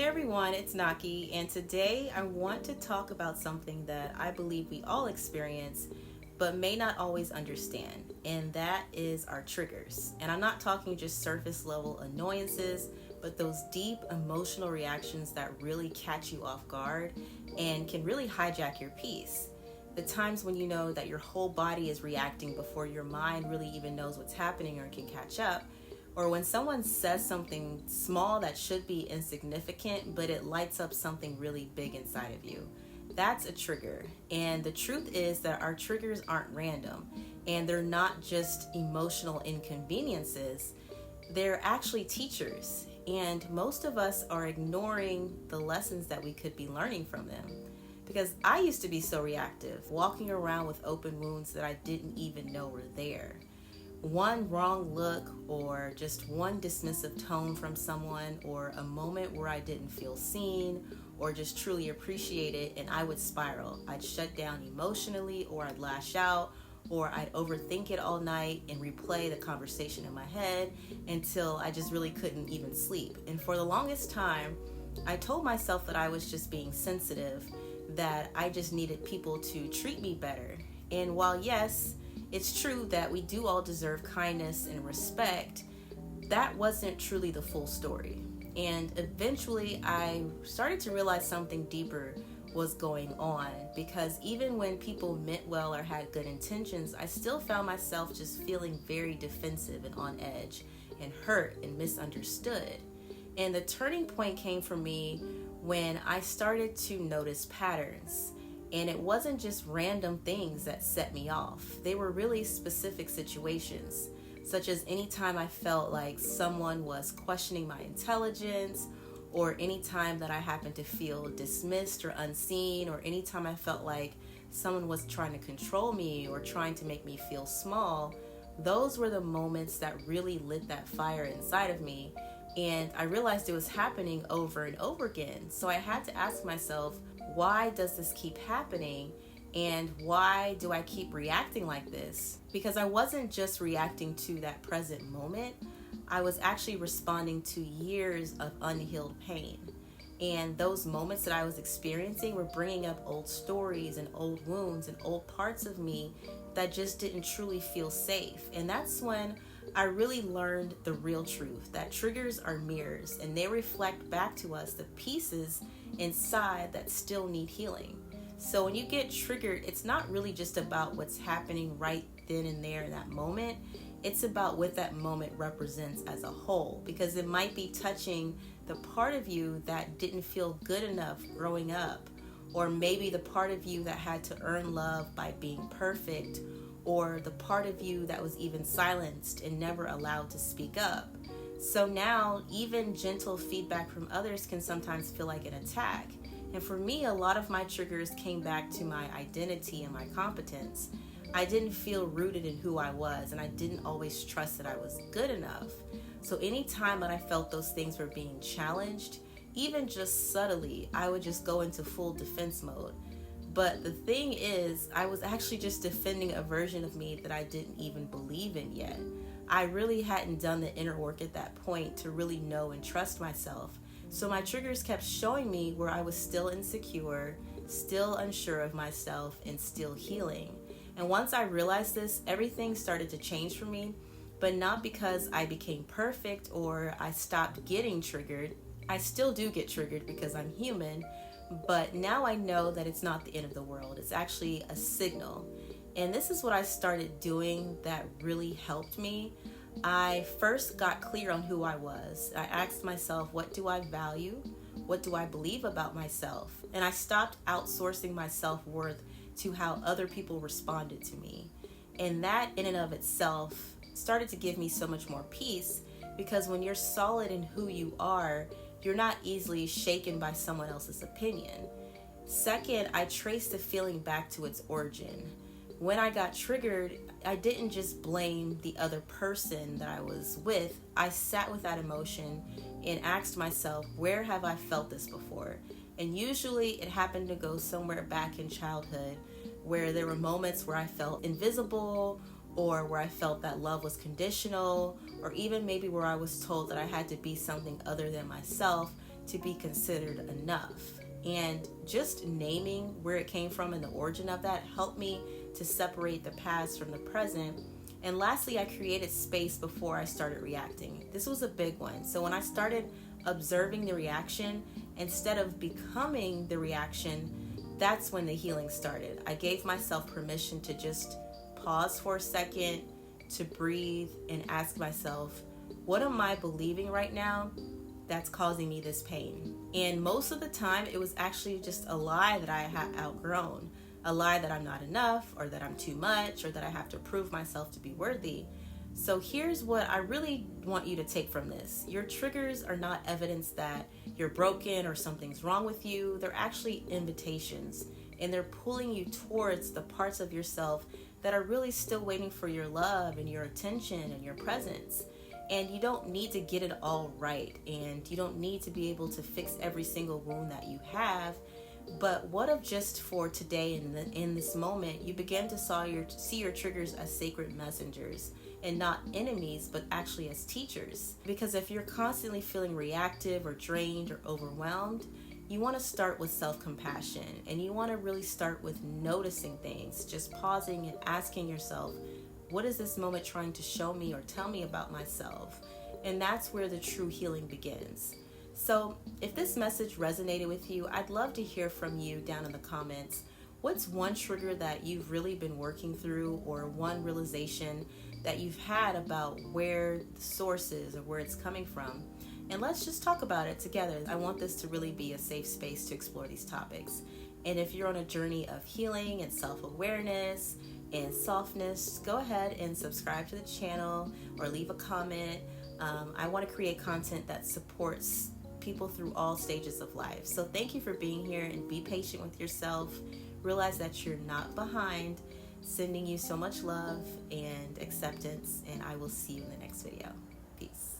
Hey everyone, it's Naki, and today I want to talk about something that I believe we all experience but may not always understand, and that is our triggers. And I'm not talking just surface level annoyances, but those deep emotional reactions that really catch you off guard and can really hijack your peace. The times when you know that your whole body is reacting before your mind really even knows what's happening or can catch up, or when someone says something small that should be insignificant, but it lights up something really big inside of you. That's a trigger. And the truth is that our triggers aren't random, and they're not just emotional inconveniences. They're actually teachers. And most of us are ignoring the lessons that we could be learning from them. Because I used to be so reactive, walking around with open wounds that I didn't even know were there. One wrong look or just one dismissive tone from someone or a moment where I didn't feel seen or just truly appreciated, and I would spiral. I'd shut down emotionally, or I'd lash out, or I'd overthink it all night and replay the conversation in my head until I just really couldn't even sleep. And for the longest time, I told myself that I was just being sensitive, that I just needed people to treat me better. And while yes, it's true that we do all deserve kindness and respect, that wasn't truly the full story. And eventually I started to realize something deeper was going on, because even when people meant well or had good intentions, I still found myself just feeling very defensive and on edge and hurt and misunderstood. And the turning point came for me when I started to notice patterns. And it wasn't just random things that set me off. They were really specific situations, such as anytime I felt like someone was questioning my intelligence, or anytime that I happened to feel dismissed or unseen, or anytime I felt like someone was trying to control me or trying to make me feel small. Those were the moments that really lit that fire inside of me. And I realized it was happening over and over again. So I had to ask myself, why does this keep happening? And why do I keep reacting like this? Because I wasn't just reacting to that present moment. I was actually responding to years of unhealed pain. And those moments that I was experiencing were bringing up old stories and old wounds and old parts of me that just didn't truly feel safe. And that's when I really learned the real truth, that triggers are mirrors and they reflect back to us the pieces inside that still need healing. So when you get triggered, it's not really just about what's happening right then and there in that moment. It's about what that moment represents as a whole, because it might be touching the part of you that didn't feel good enough growing up, or maybe the part of you that had to earn love by being perfect, or the part of you that was even silenced and never allowed to speak up. So now, even gentle feedback from others can sometimes feel like an attack. And for me, a lot of my triggers came back to my identity and my competence. I didn't feel rooted in who I was, and I didn't always trust that I was good enough. So anytime that I felt those things were being challenged, even just subtly, I would just go into full defense mode. But the thing is, I was actually just defending a version of me that I didn't even believe in yet. I really hadn't done the inner work at that point to really know and trust myself. So my triggers kept showing me where I was still insecure, still unsure of myself, and still healing. And once I realized this, everything started to change for me, but not because I became perfect or I stopped getting triggered. I still do get triggered because I'm human. But now I know that it's not the end of the world. It's actually a signal. And this is what I started doing that really helped me. I first got clear on who I was. I asked myself, what do I value? What do I believe about myself? And I stopped outsourcing my self-worth to how other people responded to me. And that in and of itself started to give me so much more peace, because when you're solid in who you are, you're not easily shaken by someone else's opinion. Second, I traced the feeling back to its origin. When I got triggered, I didn't just blame the other person that I was with. I sat with that emotion and asked myself, where have I felt this before? And usually it happened to go somewhere back in childhood, where there were moments where I felt invisible, or where I felt that love was conditional, or even maybe where I was told that I had to be something other than myself to be considered enough. And just naming where it came from and the origin of that helped me to separate the past from the present. And lastly, I created space before I started reacting. This was a big one. So when I started observing the reaction instead of becoming the reaction, that's when the healing started. I gave myself permission to just pause for a second, to breathe, and ask myself, what am I believing right now that's causing me this pain? And most of the time, it was actually just a lie that I had outgrown. A lie that I'm not enough, or that I'm too much, or that I have to prove myself to be worthy. So here's what I really want you to take from this. Your triggers are not evidence that you're broken or something's wrong with you. They're actually invitations, and they're pulling you towards the parts of yourself that are really still waiting for your love and your attention and your presence. And you don't need to get it all right, and you don't need to be able to fix every single wound that you have. But what if just for today, in this moment, you begin to see your triggers as sacred messengers and not enemies, but actually as teachers? Because if you're constantly feeling reactive or drained or overwhelmed, you want to start with self-compassion, and you want to really start with noticing things, just pausing and asking yourself, what is this moment trying to show me or tell me about myself? And that's where the true healing begins. So if this message resonated with you, I'd love to hear from you down in the comments. What's one trigger that you've really been working through, or one realization that you've had about where the source is or where it's coming from? And let's just talk about it together. I want this to really be a safe space to explore these topics. And if you're on a journey of healing and self-awareness and softness, go ahead and subscribe to the channel or leave a comment. I want to create content that supports people through all stages of life. So thank you for being here, and be patient with yourself. Realize that you're not behind. Sending you so much love and acceptance, and I will see you in the next video. Peace.